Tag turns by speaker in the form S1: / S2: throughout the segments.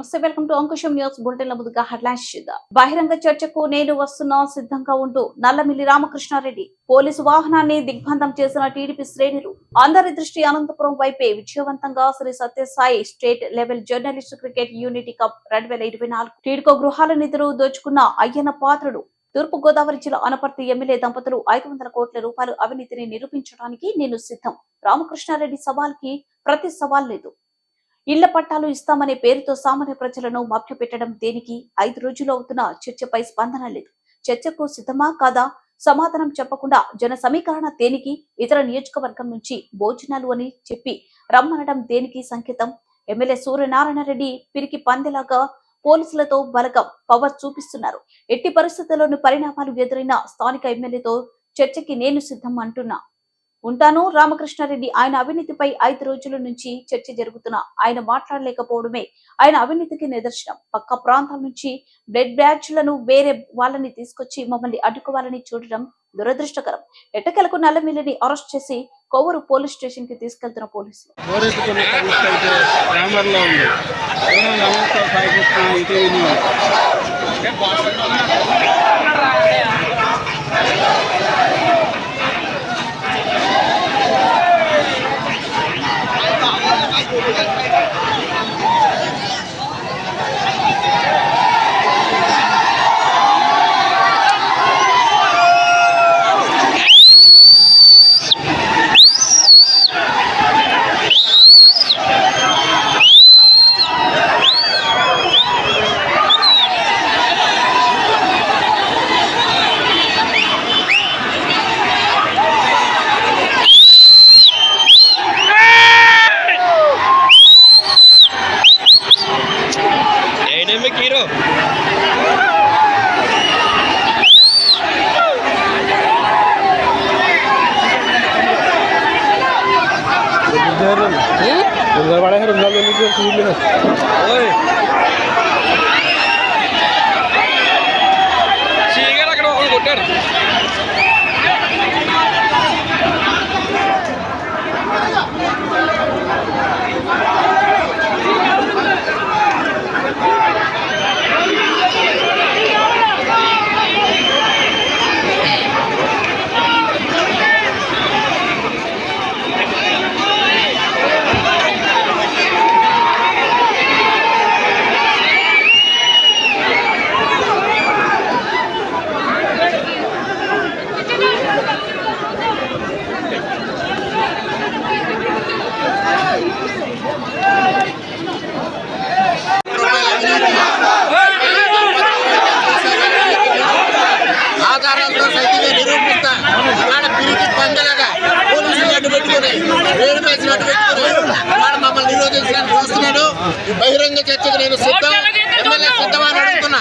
S1: నమస్తే, welcome to Ankusam news bulletin. ముందుగా headlines చూద్దాం. బహిరంగ చర్చకు నేను వస్తున్నా, సిద్ధంగా ఉంటూ నల్లమిల్లి రామకృష్ణారెడ్డి. పోలీసు వాహనాన్ని దిగ్బంధం చేసిన టీడీపీ శ్రేణులు. అందరి దృష్టి అనంతపురం వైపే. విజయవంతంగా Sri Sathya Sai state level journalist cricket unity cup 2024 TIDCO గృహాల నిధులు దోచుకున్న అయ్యన్న పాత్రుడు. తూర్పు గోదావరి జిల్లా అనపర్తి ఎమ్మెల్యే దంపతులు 500 కోట్ల రూపాయల అవినీతిని నిరూపించడానికి నేను సిద్ధం. రామకృష్ణారెడ్డి సవాల్కి ప్రతి సవాల్ లేదు. ఇళ్ల పట్టాలు ఇస్తామనే పేరుతో సామాన్య ప్రజలను మభ్యపెట్టడం దేనికి? 5 రోజులు అవుతున్న చర్చపై స్పందన లేదు. చర్చకు సిద్ధమా కాదా సమాధానం చెప్పకుండా జన సమీకరణ దేనికి? ఇతర నియోజకవర్గం నుంచి భోజనాలు అని చెప్పి రమ్మనడం దేనికి సంకేతం? ఎమ్మెల్యే సూర్యనారాయణ రెడ్డి పిరికి పందెలాగా పోలీసులతో బలగం పవర్ చూపిస్తున్నారు. ఎట్టి పరిస్థితుల్లోని పరిణామాలు ఎదురైన స్థానిక ఎమ్మెల్యేతో చర్చకి నేను సిద్ధం అంటున్నా ఉంటాను. రామకృష్ణారెడ్డి ఆయన అవినీతిపై 5 రోజుల నుంచి చర్చ జరుగుతున్నా ఆయన మాట్లాడలేకపోవడమే ఆయన అవినీతికి నిదర్శనం. పక్క ప్రాంతాల నుంచి బ్లడ్ బ్యాచ్లను వేరే వాళ్ళని తీసుకొచ్చి మమ్మల్ని అడ్డుకోవాలని చూడడం దురదృష్టకరం. ఎట్టకెలకు నల్లమిల్లిని అరెస్ట్ చేసి కొవ్వూరు పోలీస్ స్టేషన్ కి తీసుకెళ్తున్న పోలీసులు.
S2: మమ్మల్ని నిరోధించడానికి చూస్తున్నాడు. ఈ బహిరంగ చర్చకు నేను సిద్ధం. ఎమ్మెల్యే సిద్ధమని అడుగుతున్నా.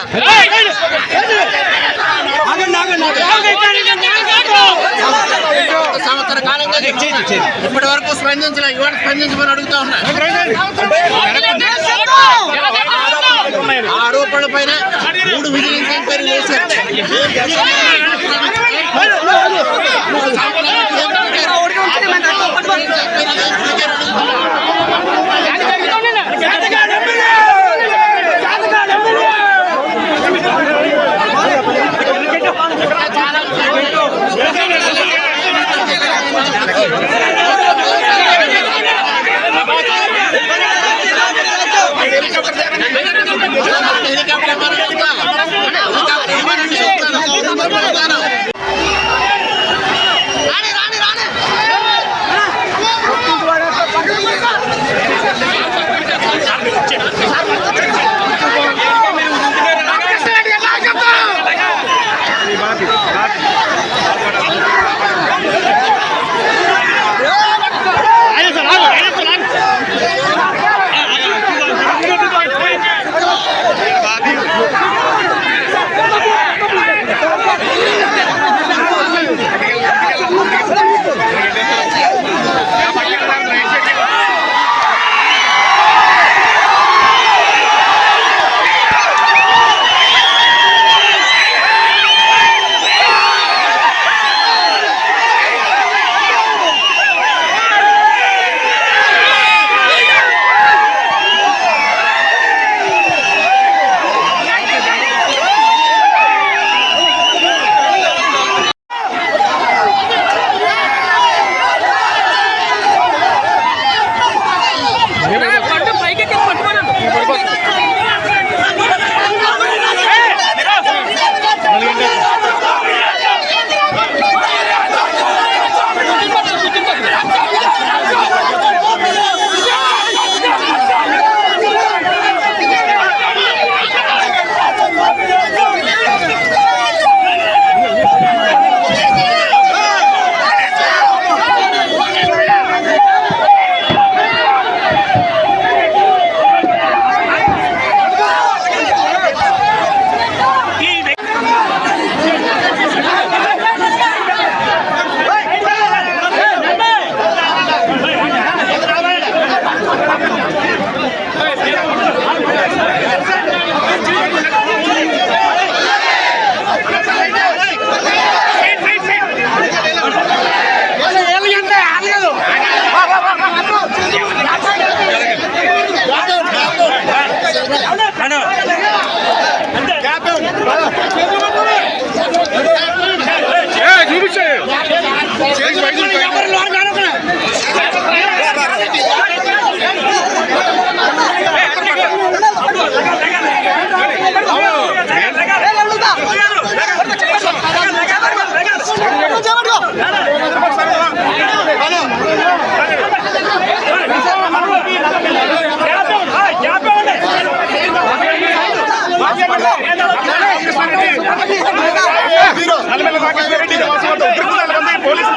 S2: సంవత్సర కాలంగా ఇప్పటి వరకు స్పందించలే. ఇవాళ స్పందించమని అడుగుతా ఉన్నా. ఆరోపణల పైన 3 విజిలెన్స్ ఎంక్వైరీ చేశారు. హెలికాప్టర్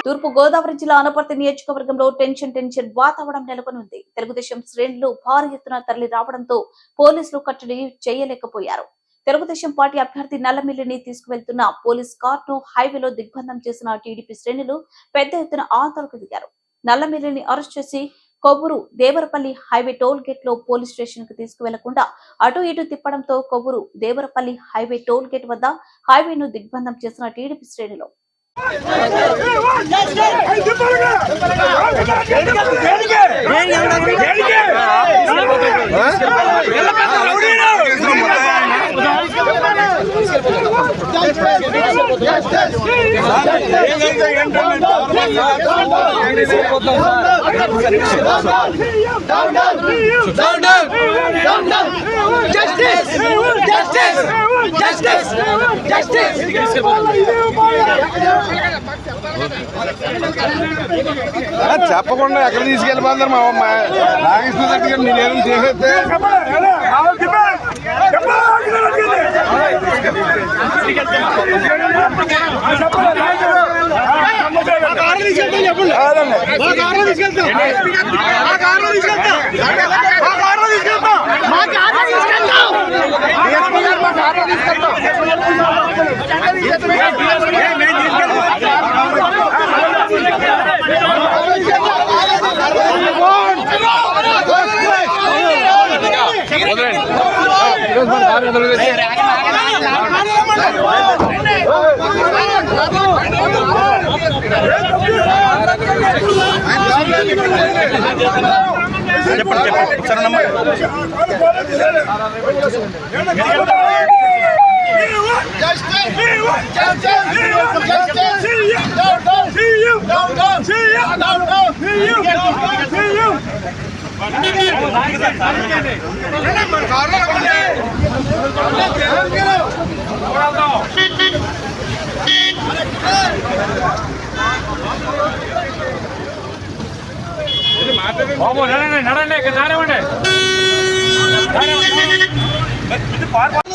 S1: తూర్పు గోదావరి జిల్లా అనపర్తి నియోజకవర్గంలో టెన్షన్ వాతావరణం నెలకొనుంది. తెలుగుదేశం శ్రేణులు భారీ ఎత్తున తరలి రావడంతో పోలీసులు కట్టడి చేయలేకపోయారు. తెలుగుదేశం పార్టీ అభ్యర్థి నల్లమిల్లిని తీసుకువెళ్తున్న పోలీస్ కారును హైవేలో దిగ్బంధం చేసిన టీడీపీ శ్రేణులు పెద్ద ఎత్తున ఆందోళనకు దిగారు. నల్లమిల్లిని అరెస్ట్ చేసి Kovvur Devarapalli highway toll gate లో పోలీస్ స్టేషన్ కు తీసుకువెళ్లకుండా అటు ఇటు తిప్పడంతో Kovvur Devarapalli highway toll gate వద్ద హైవేను దిగ్బంధం చేసిన టీడీపీ శ్రేణులు
S3: చెప్పకుండా ఎక్కడ తీసుకెళ్ళిపోతారు మా రామకృష్ణ దగ్గర నేనేం చేసేస్తే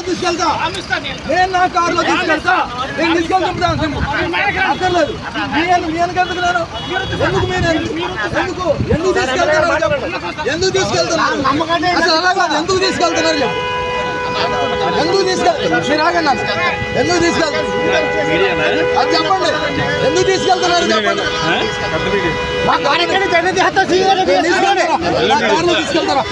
S4: తీసుకెళ్తా నేను నా కారులో తీసుకెళ్తా నేను తీసుకెళ్తాను అక్కర్లేదు ఎందుకు నేను ఎందుకు తీసుకెళ్తున్నారు ఎందుకు తీసుకెళ్తున్నారు అసలు అలా కాదు ఎందుకు తీసుకెళ్తున్నారు చెప్పు ఎందుకు తీసుకెళ్తున్నారు మీరు ఆగండి ఎందుకు తీసుకెళ్తున్నారు అది చెప్పండి ఎందుకు తీసుకెళ్తున్నారు చెప్పండి మా కారులో తీసుకెళ్తారా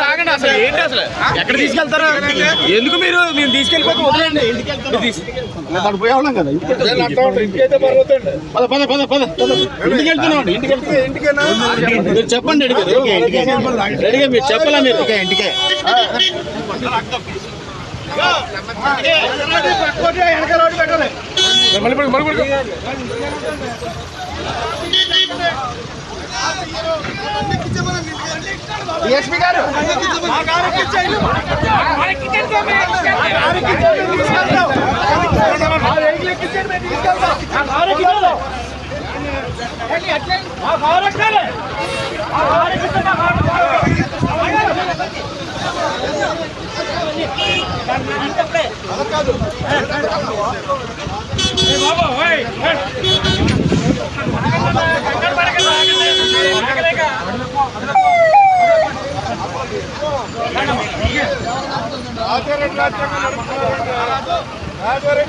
S5: ఆగండి అసలు ఏంటి అసలు ఎక్కడ తీసుకెళ్తారా ఎందుకు మీరు మేము తీసుకెళ్ళిపోతే వదిలేండి ఇంటికి పోయాం కదా ఇంటికైతే ఇంటికి వెళ్తున్నాం ఇంటికి మీరు చెప్పండి రెడీగా మీరు చెప్పాలా మీరు ఇంటికే డిఎస్పీ గారు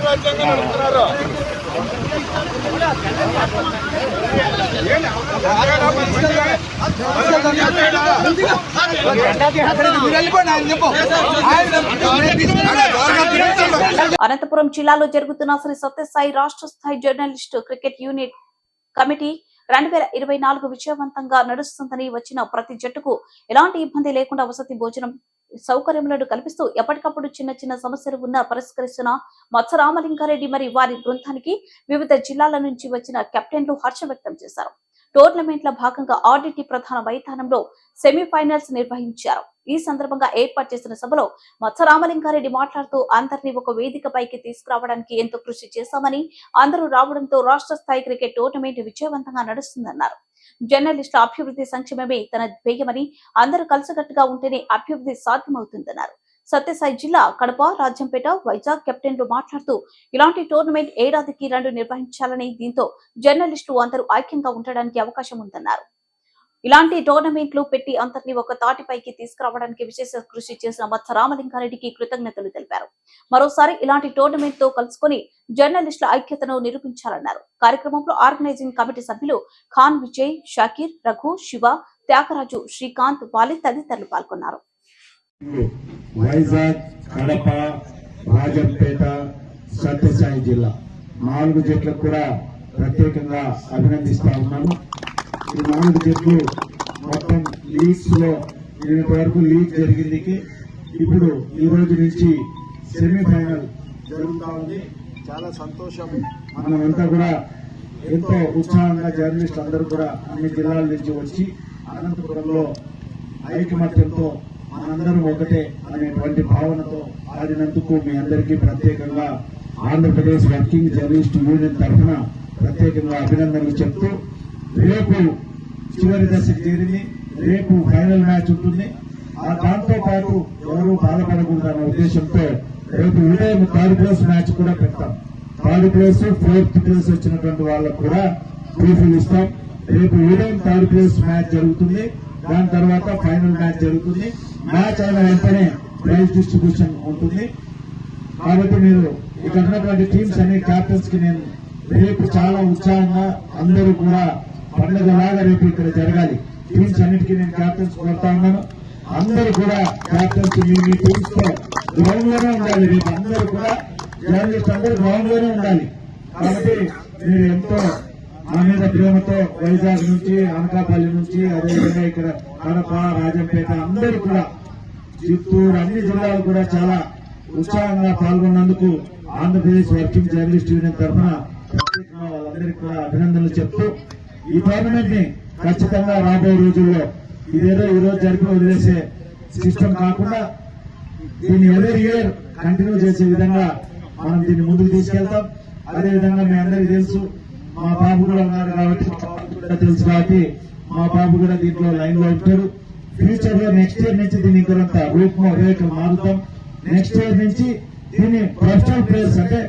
S3: రాజ్యాంగం నడుపుతున్నారు
S1: అనంతపురం జిల్లాలో జరుగుతున్న శ్రీ సత్యసాయి రాష్ట్ర స్థాయి జర్నలిస్టు క్రికెట్ యూనిట్ కమిటీ 2024 విజయవంతంగా నడుస్తుందని వచ్చిన ప్రతి జట్టుకు ఎలాంటి ఇబ్బంది లేకుండా వసతి భోజనం సౌకర్యములను కల్పిస్తూ ఎప్పటికప్పుడు చిన్న చిన్న సమస్యలు ఉన్న పరిష్కరిస్తున్న మత్స రామలింగారెడ్డి మరి వారి బృందానికి వివిధ జిల్లాల నుంచి వచ్చిన కెప్టెన్లు హర్షం వ్యక్తం చేశారు. టోర్నమెంట్ల భాగంగా ఆర్డిటి ప్రధాన మైదానంలో సెమీఫైనల్స్ నిర్వహించారు. ఈ సందర్భంగా ఏర్పాటు చేసిన సభలో మత్స రామలింగారెడ్డి మాట్లాడుతూ అందరినీ ఒక వేదికపైకి తీసుకురావడానికి ఎంతో కృషి చేశామని, అందరూ రావడంతో రాష్ట్ర స్థాయి క్రికెట్ టోర్నమెంట్ విజయవంతంగా నడుస్తుందన్నారు. జర్నలిస్టుల అభివృద్ధి సంక్షేమమే తన ధ్యేయమని, అందరూ కలిసికట్టుగా ఉంటేనే అభివృద్ధి సాధ్యమవుతుందన్నారు. సత్యసాయి జిల్లా కడప, రాజంపేట, వైజాగ్ కెప్టెన్లు మాట్లాడుతూ ఇలాంటి టోర్నమెంట్ ఏడాదికి 2 నిర్వహించాలని, దీంతో జర్నలిస్టులు అందరూ ఐక్యంగా ఉండడానికి అవకాశం ఉందన్నారు. ఇలాంటి టోర్నమెంట్లు పెట్టి అందరినీ ఒక తాటిపైకి తీసుకురావడానికి విశేష కృషి చేసిన మత్స రామలింగారెడ్డికి కృతజ్ఞతలు తెలిపారు. మరోసారి ఇలాంటి టోర్నమెంట్ తో కలుసుకుని జర్నలిస్టుల ఐక్యతను నిరూపించాలన్నారు. కార్యక్రమంలో ఆర్గనైజింగ్ కమిటీ సభ్యులు ఖాన్ విజయ్, షాకీర్, రఘు, శివ, త్యాగరాజు, శ్రీకాంత్, వాలి తదితరులు పాల్గొన్నారు.
S6: వైజాగ్, కడప, రాజంపేట, సత్యసాయి జిల్లా 4 జట్లకు కూడా ప్రత్యేకంగా అభినందిస్తా ఉన్నాను. ఈ 4 జట్లు మొత్తం లీగ్స్ లో ఇప్పటి వరకు లీగ్ జరిగింది. ఇప్పుడు ఈ రోజు నుంచి సెమీఫైనల్ జరుగుతా ఉంది. చాలా సంతోషం. మనమంతా కూడా ఎంతో ఉత్సాహంగా జర్నలిస్టులు అందరూ కూడా అన్ని జిల్లాల నుంచి వచ్చి అనంతపురంలో ఐకమత్యంతో మనందరం ఒకటే అనేటువంటి భావనతో ఆడినందుకు మీ అందరికీ ప్రత్యేకంగా ఆంధ్రప్రదేశ్ వర్కింగ్ జర్నలిస్ట్ యూనియన్ తరఫున ప్రత్యేకంగా అభినందనలు చెప్తూ, రేపు చివరి దశకు చేరింది. రేపు ఫైనల్ మ్యాచ్ ఉంటుంది. దాంతో పాటు ఎవరు బాధపడకూడదన్న ఉద్దేశంతో రేపు ఉదయం 3rd ప్లేస్ మ్యాచ్ కూడా పెడతాం. 3rd ప్లేస్, 4th ప్లేస్ వచ్చినటువంటి వాళ్ళకు కూడా ట్రోఫీలు ఇస్తాం. రేపు ఉదయం 3rd ప్లేస్ మ్యాచ్ జరుగుతుంది. దాని తర్వాత ఫైనల్ మ్యాచ్ జరుగుతుంది. మ్యాచ్ అయిన వెంటనే ప్రైజ్ డిస్ట్రిబ్యూషన్ ఉంటుంది. కాబట్టి మీరు ఇక్కడ ఉన్నటువంటి టీమ్స్ అన్ని క్యాప్టెన్స్ కి నేను రేపు చాలా ఉత్సాహంగా అందరూ కూడా పండుగలాగా రేపు ఇక్కడ జరగాలి. టీమ్స్ అన్నిటికీ నేను క్యాప్టెన్స్ కోరుతా ఉన్నాను. అందరూ కూడా క్యాప్టెన్స్ మీ టీమ్స్ తో గ్రౌండ్ లోనే ఉండాలి. రేపు అందరూ కూడా జర్నలిస్ట్ అందరూ గ్రౌండ్ లోనే ఉండాలి. కాబట్టి మీరు ఎంతో మా మీద ప్రేమతో వైజాగ్ నుంచి, అనకాపల్లి నుంచి, అదేవిధంగా ఇక్కడ కడప, రాజంపేట అందరూ కూడా, చిత్తూరు అన్ని జిల్లాలు కూడా చాలా ఉత్సాహంగా పాల్గొన్నందుకు ఆంధ్రప్రదేశ్ వర్కింగ్ జర్నలిస్ట్ యూనియన్ తరఫున ప్రత్యేకంగా వాళ్ళందరికీ కూడా అభినందనలు చెప్తూ, ఈ టోర్నమెంట్ ని ఖచ్చితంగా రాబోయే రోజుల్లో ఇదేదో ఈ రోజు జరిపి వదిలేసే సిస్టమ్ కాకుండా దీన్ని ఎవరి ఇయర్ కంటిన్యూ చేసే విధంగా మనం దీన్ని ముందుకు తీసుకెళ్తాం. అదేవిధంగా మీ అందరికీ తెలుసు, మా బాబు కూడా ఉన్నారు కాబట్టి, మా బాబు కూడా తెలుసు కాబట్టి మా బాబు కూడా దీంట్లో లైన్ లో ఉంటాడు. ఫ్యూచర్ లో నెక్స్ట్ ఇయర్ నుంచి దీన్ని ఇంకొంత రూపం మారుతాం. నెక్స్ట్ ఇయర్ నుంచి దీన్ని ప్రొఫెషనల్ ప్లేయర్స్ అంటే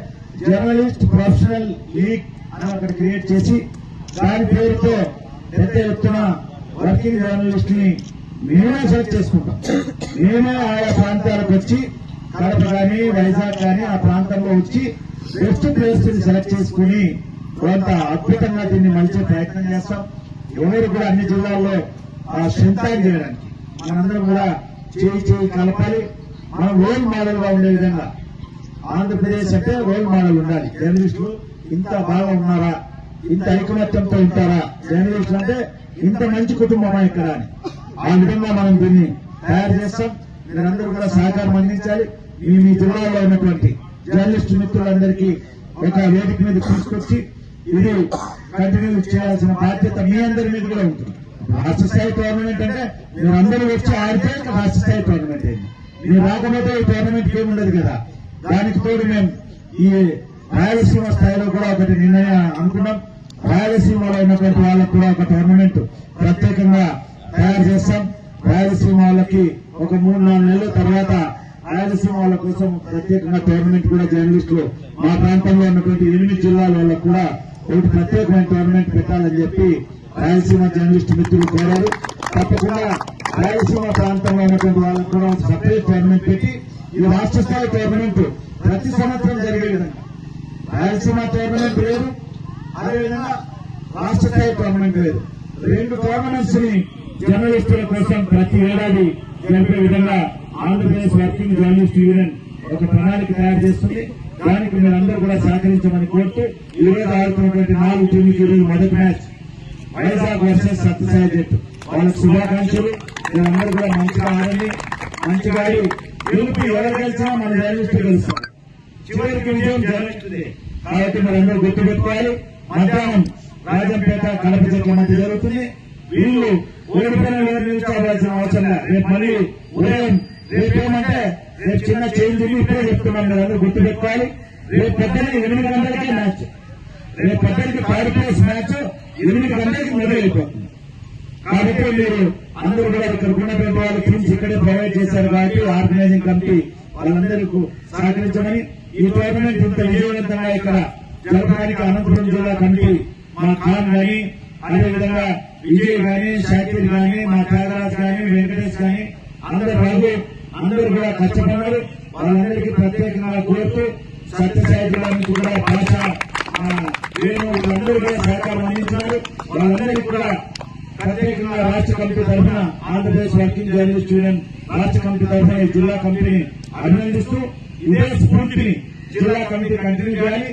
S6: జర్నలిస్ట్ ప్రొఫెషనల్ లీగ్ అని అక్కడ క్రియేట్ చేసి దాని పేరుతో పెద్ద ఎత్తున వర్కింగ్ జర్నలిస్ట్ ని మేమే సెలెక్ట్ చేసుకుంటాం. మేమే ఆయా ప్రాంతాలకు వచ్చి, కడప కానీ, వైజాగ్ కానీ ఆ ప్రాంతంలో వచ్చి బెస్ట్ ప్లేయర్స్ ని సెలెక్ట్ చేసుకుని కొంత అద్భుతంగా దీన్ని మలిచే ప్రయత్నం చేస్తాం. ఎవరు కూడా అన్ని జిల్లాల్లో స్ట్రెంత్ చేయడానికి మనందరం కూడా చేయి కలపాలి. మనం రోల్ మోడల్ గా ఉండే విధంగా ఆంధ్రప్రదేశ్ అంటే రోల్ మోడల్ ఉండాలి. జర్నలిస్టులు ఇంత బాగా ఉన్నారా, ఇంత ఐకమత్యంతో ఉంటారా, జర్నలిస్టులు అంటే ఇంత మంచి కుటుంబమా ఇక్కడ అని ఆ విధంగా మనం దీన్ని తయారు చేస్తాం. మీరందరూ కూడా సహకారం అందించాలి. మీ జిల్లాలో ఉన్నటువంటి జర్నలిస్టు మిత్రులందరికీ ఒక వేదిక మీద తీసుకొచ్చి ఇది కంటిన్యూ చేయాల్సిన బాధ్యత మీ అందరి మీద కూడా ఉంటుంది. రాష్ట్ర స్థాయి టోర్నమెంట్ అంటే మీరు అందరూ వచ్చి ఆడితే రాష్ట్ర స్థాయి టోర్నమెంట్ అయింది. మీరు రాకపోతే ఈ టోర్నమెంట్ ఏముండదు కదా. దానికి తోడు మేము ఈ రాయలసీమ స్థాయిలో కూడా ఒకటి నిర్ణయం అనుకున్నాం. రాయలసీమలో ఉన్నటువంటి వాళ్ళకు కూడా ఒక టోర్నమెంట్ ప్రత్యేకంగా తయారు చేస్తాం. రాయలసీమ వాళ్ళకి ఒక 3-4 నెలల తర్వాత రాయలసీమ వాళ్ళ కోసం ప్రత్యేకంగా టోర్నమెంట్ కూడా జర్నలిస్టులు మా ప్రాంతంలో ఉన్నటువంటి 8 జిల్లాల వాళ్ళకు కూడా ఒకటి ప్రత్యేకమైన టోర్నమెంట్ పెట్టాలని చెప్పి రాయలసీమ జర్నలిస్టు మిత్రులు కోరారు. తప్పకుండా రాయలసీమ ప్రాంతంలో ఉన్నటువంటి వాళ్ళకు కూడా ఒక సపరేట్ టోర్నమెంట్ పెట్టి ఈ రాష్ట్ర స్థాయి టోర్నమెంట్ ప్రతి సంవత్సరం జరిగే విధంగా, రాయలసీమ టోర్నమెంట్ వేరు, అదేవిధంగా రాష్ట్ర స్థాయి టోర్నమెంట్ లేదు. 2 టోర్నమెంట్స్ ని జర్నలిస్టుల కోసం ప్రతి ఏడాది జరిపే విధంగా ఆంధ్రప్రదేశ్ వర్కింగ్ జర్నలిస్ట్ యూనియన్ ఒక ప్రణాళిక తయారు చేస్తుంది. దానికి మీరందరూ కూడా సహకరించమని కోరుతూ ఈ రోజు ఆడుతున్నటువంటి 4 టీంలకు ఈరోజు మొదటి మ్యాచ్ వైజాగ్ వర్సెస్ సత్యసాయి జట్టు. వాళ్ళకి శుభాకాంక్షలు. మీరందరూ కూడా మంచిగా ఆడండి, మంచిగా ఆడి గెలుపు ఎవరు గెలిచినా మన జర్నలిస్టు గెలుస్తారు. చివరికి విజయం జర్నలిస్టుదే. కాబట్టి మీరందరూ గుర్తుపెట్టుకోవాలి. మధ్యాహ్నం రాజంపేట కడప జట్ల మధ్య జరుగుతుంది. వీళ్ళు ఓడిపోయిన నిలుచుకోవాల్సిన అవసరం లేదు. రేపు మళ్ళీ ఉదయం రేపేమంటే రేపు చిన్న చేంజ్ ఇప్పుడే చెప్తున్నాం, మీరందరూ గుర్తుపెట్టుకోవాలి. రేపు పొద్దున్న 8 గంటలకి మ్యాచ్, రేపు పొద్దున్నకి 5 ప్లేస్ మ్యాచ్ 8 గంటలకి మొదలైపోతుంది. కాబట్టి మీరు అందరూ కూడా ఇక్కడ ఉన్నటువంటి వాళ్ళు టీమ్స్ ఇక్కడే ప్రొవైడ్ చేశారు. కాబట్టి ఆర్గనైజింగ్ కమిటీ వాళ్ళందరికీ సహకరించమని, ఈ టోర్నమెంట్ ఇంత విజయవంతంగా ఇక్కడ జరపడానికి అనంతపురం జిల్లా కమిటీ మా ఖాన్ గాని, అదేవిధంగా విజయ్ గాని, షాకీర్ గాని, మా త్యాగరాజ్ గాని, వెంకటేష్ గాని అందరూ కూడా కష్టపడ్డారు. వాళ్ళందరికీ ప్రత్యేకంగా కోరుతూ సత్యసాయి జిల్లా నుంచి కూడా భాష వీళ్ళందరూ కూడా సహకారం అందించారు. వాళ్ళందరికీ కూడా ప్రత్యేకంగా రాష్ట్ర కమిటీ తరఫున ఆంధ్రప్రదేశ్ వర్కింగ్ జర్నలిస్ట్ యూనియన్ రాష్ట్ర కమిటీ తరఫున ఈ జిల్లా కమిటీని అభినందిస్తూ ఇదే స్ఫూర్తిని జిల్లా కమిటీ కంటిన్యూ చేయాలి.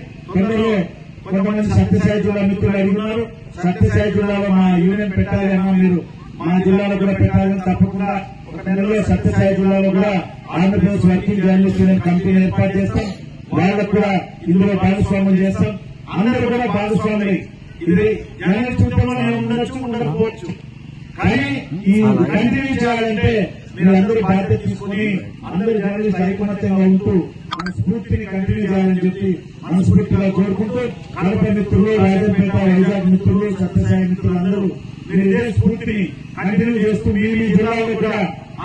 S6: కొంతమంది సత్యసాయి జిల్లా మిత్రులు అడుగుతున్నారు, సత్యసాయి జిల్లాలో మా యూనియన్ పెట్టాలి అన్నా, మీరు మా జిల్లాలో కూడా పెట్టాలని తప్పకుండా ఒక నెలలో సత్యసాయి జిల్లాలో కూడా ఆంధ్రప్రదేశ్ వర్కింగ్ జర్నలిస్ట్ యూనియన్ కమిటీని ఏర్పాటు చేస్తాం. వాళ్ళకు కూడా ఇందులో భాగస్వామ్యం చేస్తాం. అందరూ కూడా భాగస్వాములు. ఇది జర్నలిస్ట్ ఉద్యమంలో ఉండొచ్చు, ఉండకపోవచ్చు, కానీ ఈ కంటిన్యూ చేయాలంటే మీరందరూ బాధ్యత తీసుకుని అందరూ జర్నలిస్ట్ ఐకమత్యంగా ఉంటూ మన స్ఫూర్తిని కంటిన్యూ చేయాలని చెప్పి మనస్ఫూర్తిగా కోరుకుంటూ కడప మిత్రులు, రాజంపేట, వైజాగ్ మిత్రులు, సత్యసాయి మిత్రులు అందరూ మీరు ఇదే స్ఫూర్తిని కంటిన్యూ చేస్తూ మీ జిల్లాలో కూడా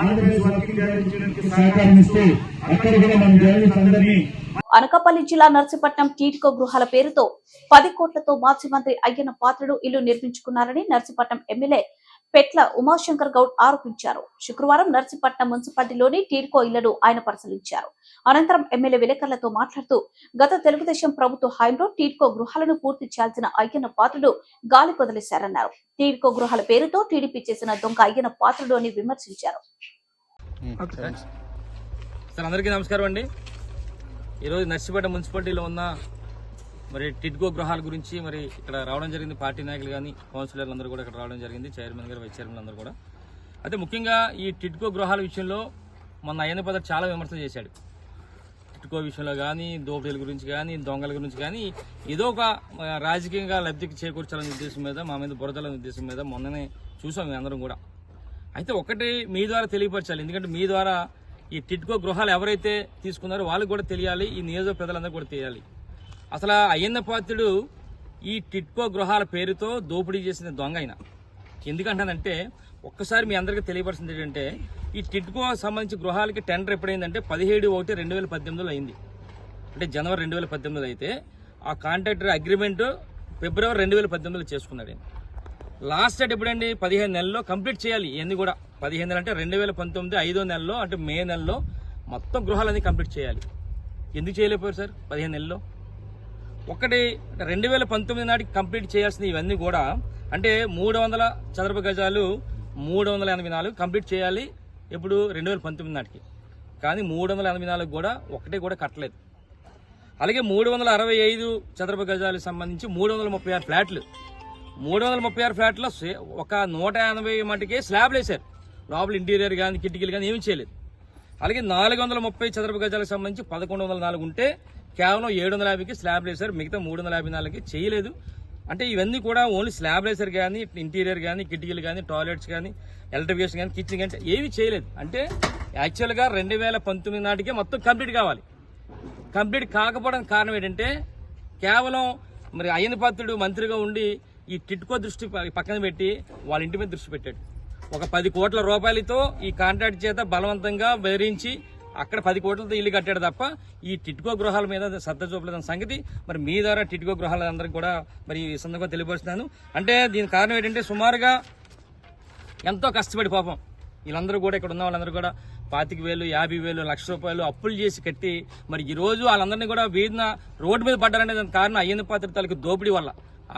S6: ఆంధ్రప్రదేశ్ వర్కింగ్ జర్నలిస్ట్ యూనియన్కి సహకారం ఇస్తూ అక్కడ కూడా మన జర్నలిస్ట్ అందరినీ.
S1: అనకాపల్లి జిల్లా నర్సీపట్నం టీడ్కో గృహాల పేరుతో 10 కోట్లతో మాజీ మంత్రి అయ్యన్న పాత్రుడు ఇల్లు నిర్మించుకున్నారని నర్సీపట్నం ఎమ్మెల్యే పెట్ల ఉమాశంకర్ గౌడ్ ఆరోపించారు. శుక్రవారం నర్సీపట్నం మున్సిపాలిటీలోని టీడ్కో ఇళ్లను ఆయన పరిశీలించారు. అనంతరం ఎమ్మెల్యే విలేకరులతో మాట్లాడుతూ గత తెలుగుదేశం ప్రభుత్వ హయాంలో టీడ్కో గృహాలను పూర్తి చేయాల్సిన అయ్యన్న పాత్రుడు గాలి కొదిలేశారన్నారు. టీడ్కో గృహాల పేరుతో టీడీపీ చేసిన దొంగ అయ్యన్న పాత్రుడు అని విమర్శించారు.
S7: అందరికీ నమస్కారం అండి. ఈరోజు నర్సీపట్నం మున్సిపాలిటీలో ఉన్న మరి టిడ్కో గృహాల గురించి మరి ఇక్కడ రావడం జరిగింది. పార్టీ నాయకులు కానీ కౌన్సిలర్లు అందరూ కూడా ఇక్కడ రావడం జరిగింది. చైర్మన్ గారు, వైస్ చైర్మన్ అందరూ కూడా. అయితే ముఖ్యంగా ఈ టిడ్కో గృహాల విషయంలో మొన్న అయ్యన్న పాత్రుడు చాలా విమర్శలు చేశాడు. టిడ్కో విషయంలో కానీ, దోపిడీల గురించి కానీ, దొంగల గురించి కానీ ఏదో ఒక రాజకీయంగా లబ్ధికి చేకూర్చాలనే ఉద్దేశం మీద, మా మీద బురదలనే ఉద్దేశం మీద మొన్ననే చూసాం మేము అందరం కూడా. అయితే ఒకటి మీ ద్వారా తెలియపరచాలి. ఎందుకంటే మీ ద్వారా ఈ టిడ్కో గృహాలు ఎవరైతే తీసుకున్నారో వాళ్ళకి కూడా తెలియాలి, ఈ నియోజక ప్రజలందరూ కూడా తెలియాలి. అసలు అయ్యన్న పాత్రుడు ఈ టిడ్కో గృహాల పేరుతో దోపిడీ చేసిన దొంగ అయిన. ఎందుకంటానంటే ఒక్కసారి మీ అందరికీ తెలియపరిచింది ఏంటంటే ఈ టిడ్కో సంబంధించి గృహాలకి టెండర్ ఎప్పుడైందంటే 17/1/2018లో అయింది. అంటే జనవరి 2018 అయితే ఆ కాంట్రాక్టర్ అగ్రిమెంట్ ఫిబ్రవరి 2018లో చేసుకున్నాడు. లాస్ట్ డేట్ ఎప్పుడండి 15 నెలల్లో కంప్లీట్ చేయాలి. ఇవన్నీ కూడా 15 నెలలు అంటే 2019 5వ నెలలో అంటే మే నెలలో మొత్తం గృహాలన్నీ కంప్లీట్ చేయాలి. ఎందుకు చేయలేకపోయారు సార్ 15 నెలల్లో? ఒకటి 2019 నాటికి కంప్లీట్ చేయాల్సిన ఇవన్నీ కూడా అంటే 300 చదరపు గజాలు 384 కంప్లీట్ చేయాలి. ఇప్పుడు 2019 నాటికి. కానీ 384 కూడా ఒకటే కూడా కట్టలేదు. అలాగే 365 చదరపు గజాలకు సంబంధించి 336 ఫ్లాట్లు 336 ఫ్లాట్లో ఒక 180 మటుకే స్లాబ్లు వేశారు. లోపల ఇంటీరియర్ కానీ కిటికీలు కానీ ఏమీ చేయలేదు. అలాగే 430 చదరపు గజాలకు సంబంధించి 1104 ఉంటే కేవలం 750కి స్లాబ్ వేశారు. మిగతా 354కి చేయలేదు. అంటే ఇవన్నీ కూడా ఓన్లీ స్లాబ్ వేశారు కానీ ఇంటీరియర్ కానీ కిటికీలు కానీ టాయిలెట్స్ కానీ ఎలక్ట్రిఫికేషన్ కానీ కిచెన్ కానీ ఏమీ చేయలేదు. అంటే యాక్చువల్గా 2019 నాటికే మొత్తం కంప్లీట్ కావాలి. కంప్లీట్ కాకపోవడానికి కారణం ఏంటంటే కేవలం మరి అయ్యన్న పాత్రుడు మంత్రిగా ఉండి ఈ టిడ్కో దృష్టి పక్కన పెట్టి వాళ్ళ ఇంటి మీద దృష్టి పెట్టాడు. ఒక 10 కోట్ల రూపాయలతో ఈ కాంట్రాక్ట్ చేత బలవంతంగా బెదిరించి అక్కడ 10 కోట్లతో ఇల్లు కట్టాడు తప్ప ఈ టిడ్కో గృహాల మీద శ్రద్ధ చూపలేదన్న సంగతి మరి మీ ద్వారా టిడ్కో గృహాలందరికీ కూడా మరి ఈ సందర్భంగా తెలియపరుస్తున్నాను. అంటే దీని కారణం ఏంటంటే సుమారుగా ఎంతో కష్టపడి పాపం వీళ్ళందరూ కూడా ఇక్కడ ఉన్న వాళ్ళందరూ కూడా 25,000, 50,000, ₹1,00,000 అప్పులు చేసి కట్టి మరి ఈ రోజు వాళ్ళందరినీ కూడా వీధిన రోడ్డు మీద పడ్డారనే దానికి కారణం అయ్యన్న పాత్రుడు తాలూకు దోపిడీ వల్ల.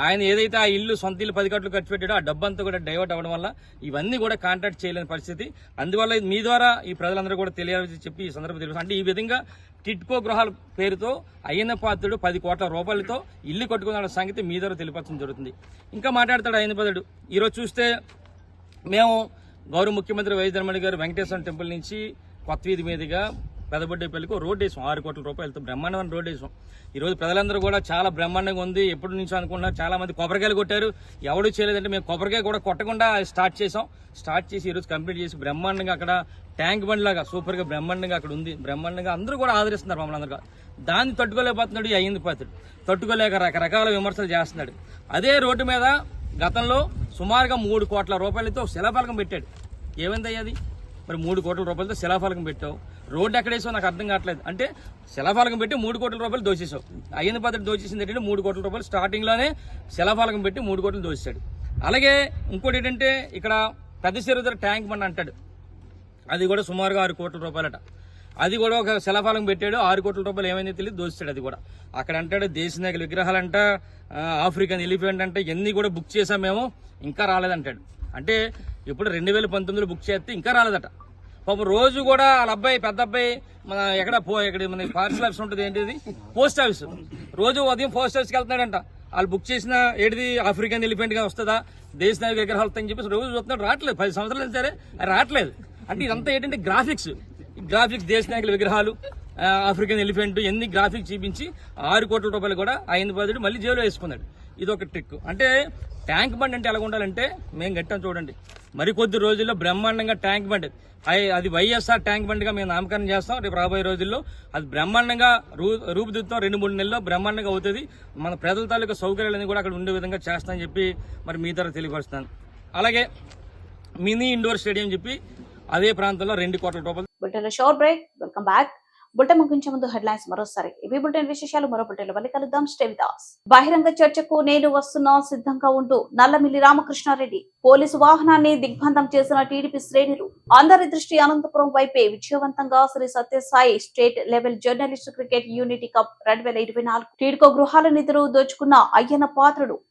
S7: ఆయన ఏదైతే ఆ ఇల్లు సొంత ఇల్లు 10 కోట్లు ఖర్చు పెట్టాడో ఆ డబ్బంతా కూడా డైవర్ట్ అవ్వడం వల్ల ఇవన్నీ కూడా కాంట్రాక్ట్ చేయలేని పరిస్థితి. అందువల్ల మీ ద్వారా ఈ ప్రజలందరూ కూడా తెలియాలని చెప్పి ఈ సందర్భం తెలుసు. అంటే ఈ విధంగా టిడ్కో గృహాల పేరుతో అయ్యన్న పాత్రుడు 10 కోట్ల రూపాయలతో ఇల్లు కట్టుకున్న సంగతి మీ ద్వారా తెలియపరచడం జరుగుతుంది. ఇంకా మాట్లాడతాడు అయ్యన్న పాత్రుడు. ఈరోజు చూస్తే మేము గౌరవ ముఖ్యమంత్రి వైఎస్ జగన్మోహన్ గారు వెంకటేశ్వర టెంపుల్ నుంచి కొత్త వీధి మీదుగా పెదబొడ్డేపల్లికి రోడ్ వేసాం. 6 కోట్ల రూపాయలతో బ్రహ్మాండమైన రోడ్ వేసాం. ఈరోజు ప్రజలందరూ కూడా చాలా బ్రహ్మాండంగా ఉంది, ఎప్పటి నుంచో అనుకుంటున్నారు. చాలా మంది కొబ్బరికాయలు కొట్టారు, ఎవరు చేయలేదంటే మేము కొబ్బరికాయ కూడా కొట్టకుండా స్టార్ట్ చేసి ఈరోజు కంప్లీట్ చేసి బ్రహ్మాండంగా అక్కడ ట్యాంక్ బండ్ లాగా సూపర్ గా బ్రహ్మాండంగా అక్కడ ఉంది. బ్రహ్మాండంగా అందరూ కూడా ఆదరిస్తున్నారు మమ్మల్ని అందరూ. దాన్ని తట్టుకోలేకపోతున్నాడు ఈ అయ్యింది పాత్రుడు. తట్టుకోలేక రకరకాల విమర్శలు చేస్తున్నాడు. అదే రోడ్డు మీద గతంలో సుమారుగా 3 కోట్ల రూపాయలతో శిలాఫలకం పెట్టాడు. ఏమైంది అయ్యేది? మరి 3 కోట్ల రూపాయలతో శిలాఫలకం పెట్టావు, రోడ్డు ఎక్కడేసావు నాకు అర్థం కావట్లేదు. అంటే శిలాఫలకం పెట్టి 3 కోట్ల రూపాయలు దోచేసావు. అయ్యింది పాత్రుడు దోచేసింది ఏంటంటే 3 కోట్ల రూపాయలు స్టార్టింగ్ లోనే శిలాఫలకం పెట్టి 3 కోట్లు దోచేశాడు. అలాగే ఇంకోటి ఏంటంటే ఇక్కడ పెద్ద చెరువు దగ్గర ట్యాంక్ బండ్ అంటాడు, అది కూడా సుమారుగా 6 కోట్ల రూపాయలట. అది కూడా ఒక శిలాఫలకం పెట్టాడు, 6 కోట్ల రూపాయలు ఏమైందో తెలియదు దోస్తాడు. అది కూడా అక్కడ అంటాడు దేశ నాయకుల విగ్రహాలంట, ఆఫ్రికన్ ఎలిఫెంట్ అంటే ఇవన్నీ కూడా బుక్ చేసాం మేము, ఇంకా రాలేదంటాడు. అంటే ఇప్పుడు 2019లో బుక్ చేస్తే ఇంకా రాలేదట. పాపం రోజు కూడా వాళ్ళ అబ్బాయి పెద్ద అబ్బాయి మన ఇక్కడ మన పార్సల్ ఆఫీస్ ఉంటుంది, ఏంటిది పోస్ట్ ఆఫీస్, రోజు ఉదయం పోస్ట్ ఆఫీస్కి వెళ్తున్నాడంట. వాళ్ళు బుక్ చేసిన ఏంటిది ఆఫ్రికన్ ఎలిఫెంట్ గా వస్తుందా, దేశ నాయక విగ్రహాలు అని చెప్పేసి రోజు చూస్తున్నాడు, రావట్లేదు. 10 సంవత్సరాలు సరే రావట్లేదు. అంటే ఇదంతా ఏంటంటే గ్రాఫిక్స్ దేశ నాయకుల విగ్రహాలు, ఆఫ్రికన్ ఎలిఫెంట్ ఎన్ని గ్రాఫిక్స్ చూపించి 6 కోట్ల రూపాయలు కూడా అయ్యింది పాత్రుడు మళ్ళీ జైల్లో వేసుకున్నాడు. ఇది ఒక ట్రిక్. అంటే ట్యాంక్ బండ్ అంటే ఎలా ఉండాలంటే మేము గట్టాం చూడండి, మరికొద్ది రోజుల్లో బ్రహ్మాండంగా ట్యాంక్ బండ్ అది వైఎస్ఆర్ ట్యాంక్ బండ్ గా మేము నామకరణం చేస్తాం. రేపు రాబోయే రోజుల్లో అది బ్రహ్మాండంగా రూపుదిద్దుతాం. 2-3 నెలల్లో బ్రహ్మాండంగా అవుతుంది. మన ప్రజల తాలూకా సౌకర్యాలన్నీ కూడా అక్కడ ఉండే విధంగా చేస్తామని చెప్పి మరి మీ ద్వారా తెలియపరుస్తున్నాను. అలాగే మినీ ఇండోర్ స్టేడియం చెప్పి అదే ప్రాంతంలో 2 కోట్ల రూపాయలు.
S1: Short break. Welcome back. Bulletin ముగించే ముందు హెడ్లైన్స్ మరోసారి. ఇవి బులెటిన్ విశేషాలు. మరో బులెటిన్లో మళ్ళీ కలుద్దాం. Stay with us. బహిరంగ చర్చకు నేను వస్తున్నా, సిద్ధంగా ఉంటూ నల్లమిల్లి రామకృష్ణారెడ్డి. పోలీసు వాహనాన్ని దిగ్బంధం చేసిన టీడీపీ శ్రేణులు. అందరి దృష్టి అనంతపురం వైపే. విజయవంతంగా Sri Sathya Sai state level journalist cricket unity cup 2024 TIDCO గృహాల నిధులు దోచుకున్న అయ్యన్న పాత్రుడు